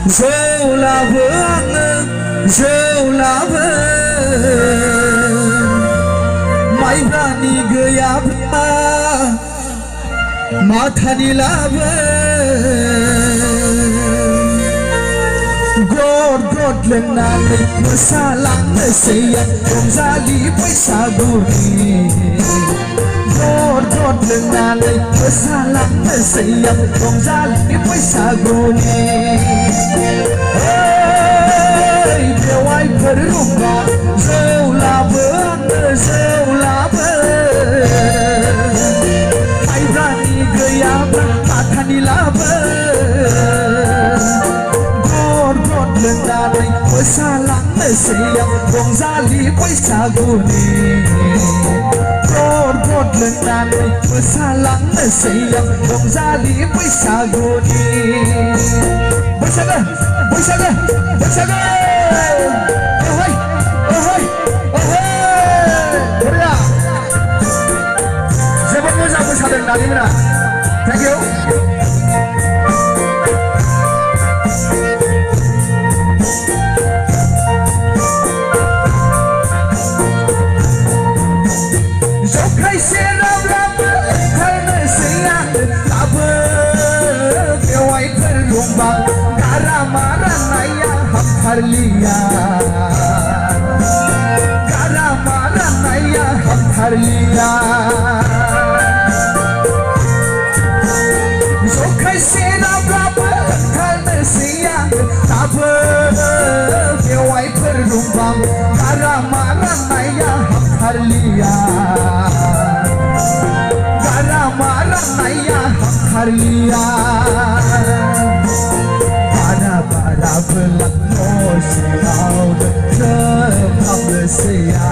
dâu là vương dâu là vương mai rani gaya mathani la god god lenani masalang sayang romzali paisa guni god god lenani masalang sayang romzali paisa guni hey bewai perumba zeu la ai rani gaya mathani la lenani masalang sayang romzali paisa guni god god lenani masalang sayang romzali paisa guni bersaga ohoi Korea जोबोद मोजां मोसादों दानिमोना thank you Harliya Gara mara naya ham harliya So kaise na braba kal siya tab ke wai per rumbam gara mara naya ham harliya Gara mara naya ham harliya Bara belak Silau terham lesia,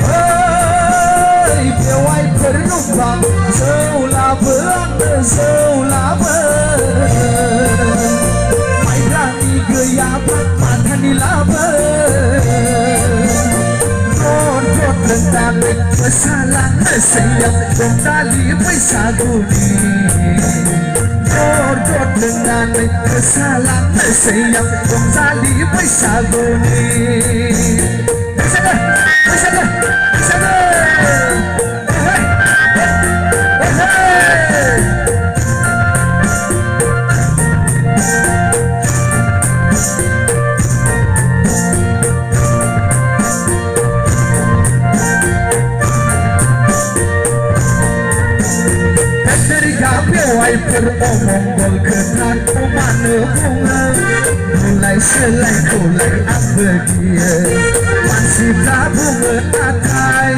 hey bewai perumbang, zaulah mai rani gaya mathani laber, god lenani masalang sayang romzali paisa guni. God lenani masalang sayang romzali paisa guni bersaga Wai peromong ketan umane bunga mulai selai kulai abegia masih bunga akai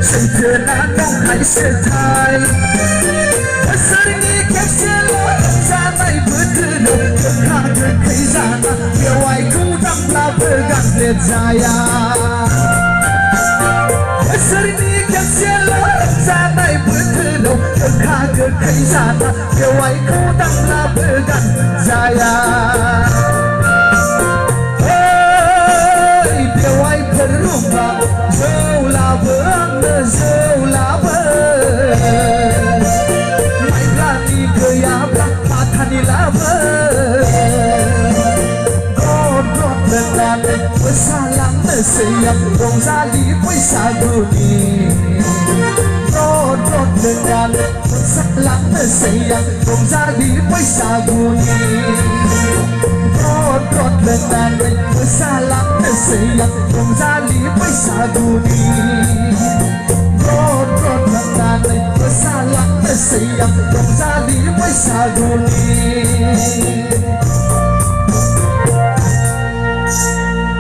sempurna dong hai setai besar ni keselo sampai betul kagak keizana bewai kudang la bergang lezaya besar ni keselo sampai betul kagak keizana bewai kudang la bergang jaya hey bewai perumba zaulah mai rani gaya mathani la god lenani masalang sayang romzali paisa guni God lenani masalang sayang romzali paisa guni God lenani masalang sayang romzali paisa guni God lenani masalang sayang romzali paisa guni.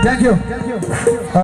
Thank you.